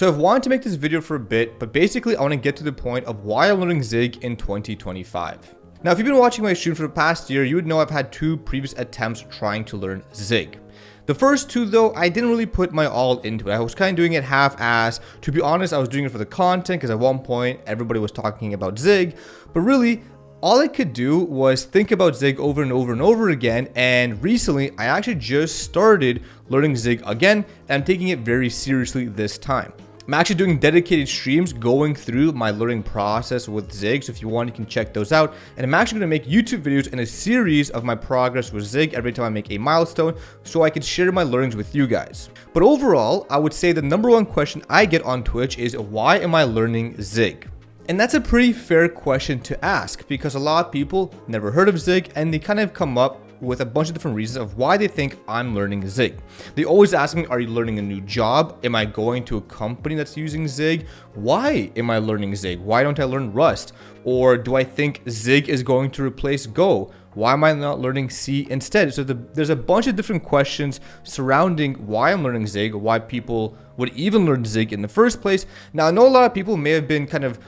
So I've wanted to make this video for a bit, but basically I want to get to the point of why I'm learning Zig in 2025. Now, if you've been watching my stream for the past year, you would know I've had two previous attempts trying to learn Zig. The first two, though, I didn't really put my all into it. I was kind of doing it half-ass. To be honest, I was doing it for the content because at one point everybody was talking about Zig, but really all I could do was think about Zig over and over and over again, and recently I actually just started learning Zig again, and I'm taking it very seriously this time. I'm actually doing dedicated streams going through my learning process with Zig, so if you want, you can check those out. And I'm actually going to make YouTube videos in a series of my progress with Zig every time I make a milestone, so I can share my learnings with you guys. But overall, I would say the number one question I get on Twitch is, why am I learning Zig? And that's a pretty fair question to ask, because a lot of people never heard of Zig, and they kind of come up with a bunch of different reasons of why they think I'm learning Zig. They always ask me, are you learning a new job? Am I going to a company that's using Zig? Why am I learning Zig? Why don't I learn Rust? Or do I think Zig is going to replace Go? Why am I not learning C instead? So there's a bunch of different questions surrounding why I'm learning Zig, why people would even learn Zig in the first place. Now, I know a lot of people may have been kind of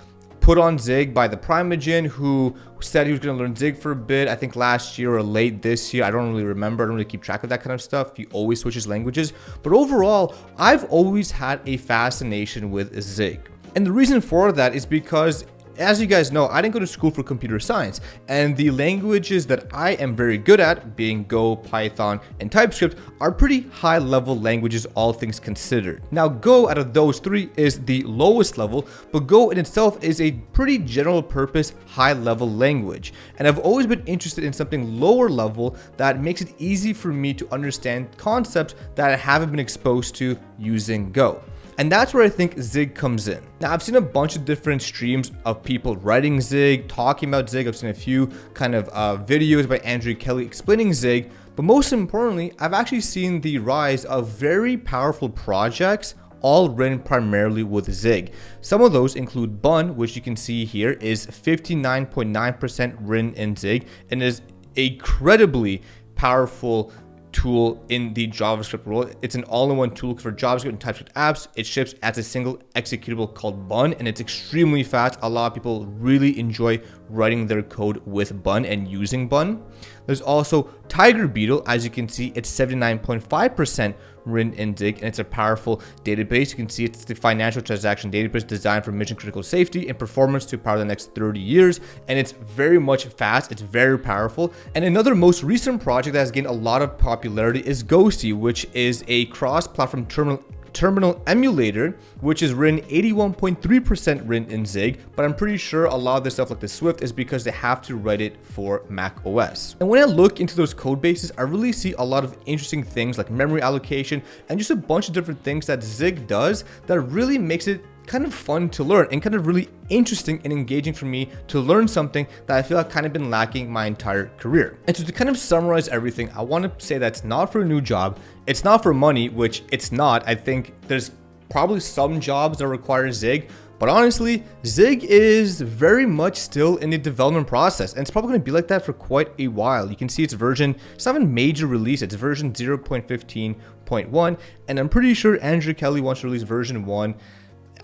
put on Zig by the Primeagen, who said he was going to learn Zig for a bit, I think last year or late this year. I don't really remember. I don't really keep track of that kind of stuff. He always switches languages. But overall, I've always had a fascination with Zig. And the reason for that is because, as you guys know, I didn't go to school for computer science, and the languages that I am very good at, being Go, Python, and TypeScript, are pretty high level languages, all things considered. Now, Go out of those three is the lowest level, but Go in itself is a pretty general purpose, high level language. And I've always been interested in something lower level that makes it easy for me to understand concepts that I haven't been exposed to using Go. And that's where I think Zig comes in. Now, I've seen a bunch of different streams of people writing Zig, talking about Zig. I've seen a few kind of videos by Andrew Kelly explaining Zig. But most importantly, I've actually seen the rise of very powerful projects, all written primarily with Zig. Some of those include Bun, which you can see here is 59.9% written in Zig, and is incredibly powerful tool in the JavaScript world. It's an all-in-one tool for JavaScript and TypeScript apps. It ships as a single executable called Bun, and it's extremely fast. A lot of people really enjoy writing their code with Bun and using Bun. There's also Tiger Beetle. As you can see, it's 79.5% written in Zig, and it's a powerful database. You can see it's the financial transaction database designed for mission critical safety and performance to power the next 30 years. And it's very much fast. It's very powerful. And another most recent project that has gained a lot of popularity is Ghosty, which is a cross-platform terminal emulator, which is written 81.3% written in Zig, but I'm pretty sure a lot of the stuff like the Swift is because they have to write it for Mac OS. And when I look into those code bases, I really see a lot of interesting things like memory allocation and just a bunch of different things that Zig does that really makes it kind of fun to learn and kind of really interesting and engaging for me to learn something that I feel I've kind of been lacking my entire career. And so to kind of summarize everything, I want to say that it's not for a new job. It's not for money, which it's not. I think there's probably some jobs that require Zig, but honestly, Zig is very much still in the development process, and it's probably going to be like that for quite a while. You can see it's not even major release, it's version 0.15.1, and I'm pretty sure Andrew Kelly wants to release version 1.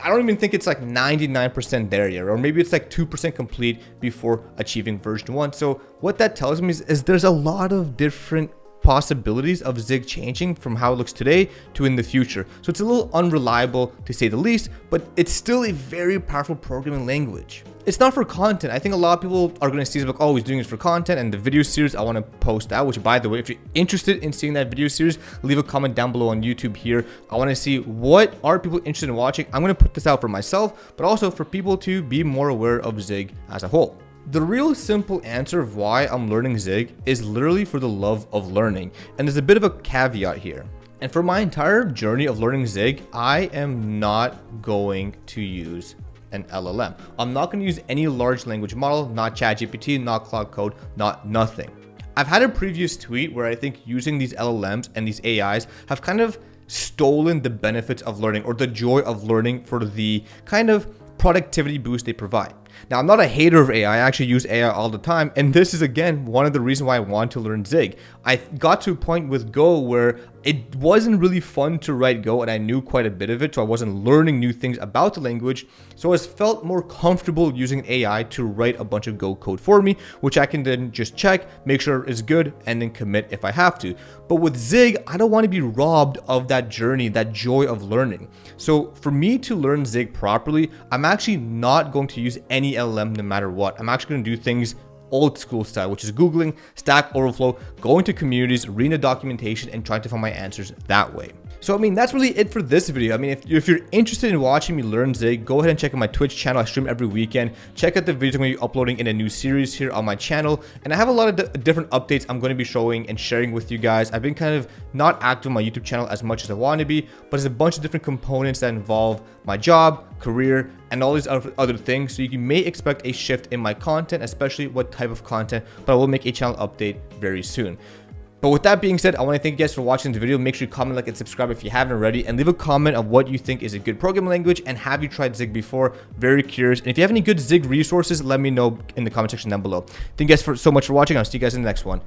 I don't even think it's like 99% there yet, or maybe it's like 2% complete before achieving version 1. So what that tells me is there's a lot of different possibilities of Zig changing from how it looks today to in the future. So it's a little unreliable to say the least, but it's still a very powerful programming language. It's not for content. I think a lot of people are going to see this like, oh, he's doing it for content, and the video series I want to post out, which by the way, if you're interested in seeing that video series, leave a comment down below on YouTube here. I want to see what are people interested in watching. I'm going to put this out for myself, but also for people to be more aware of Zig as a whole. The real simple answer of why I'm learning Zig is literally for the love of learning. And there's a bit of a caveat here. And for my entire journey of learning Zig, I am not going to use an LLM. I'm not going to use any large language model, not ChatGPT, not Claude Code, not nothing. I've had a previous tweet where I think using these LLMs and these AIs have kind of stolen the benefits of learning, or the joy of learning, for the kind of productivity boost they provide. Now, I'm not a hater of AI. I actually use AI all the time. And this is, again, one of the reasons why I want to learn Zig. I got to a point with Go where it wasn't really fun to write Go, and I knew quite a bit of it, so I wasn't learning new things about the language. So I felt more comfortable using AI to write a bunch of Go code for me, which I can then just check, make sure it's good, and then commit if I have to. But with Zig, I don't want to be robbed of that journey, that joy of learning. So for me to learn Zig properly, I'm actually not going to use any LLM no matter what. I'm actually going to do things old school style, which is Googling, Stack Overflow, going to communities, reading the documentation, and trying to find my answers that way. So, I mean, that's really it for this video. I mean, if you're interested in watching me learn Zig, go ahead and check out my Twitch channel. I stream every weekend. Check out the videos I'm going to be uploading in a new series here on my channel. And I have a lot of different updates I'm going to be showing and sharing with you guys. I've been kind of not active on my YouTube channel as much as I want to be, but there's a bunch of different components that involve my job, career, and all these other things. So you may expect a shift in my content, especially what type of content, but I will make a channel update very soon. But with that being said, I want to thank you guys for watching the video. Make sure you comment, like, and subscribe if you haven't already, and leave a comment of what you think is a good programming language, and have you tried Zig before? Very curious. And if you have any good Zig resources, let me know in the comment section down below. Thank you guys so much for watching. I'll see you guys in the next one.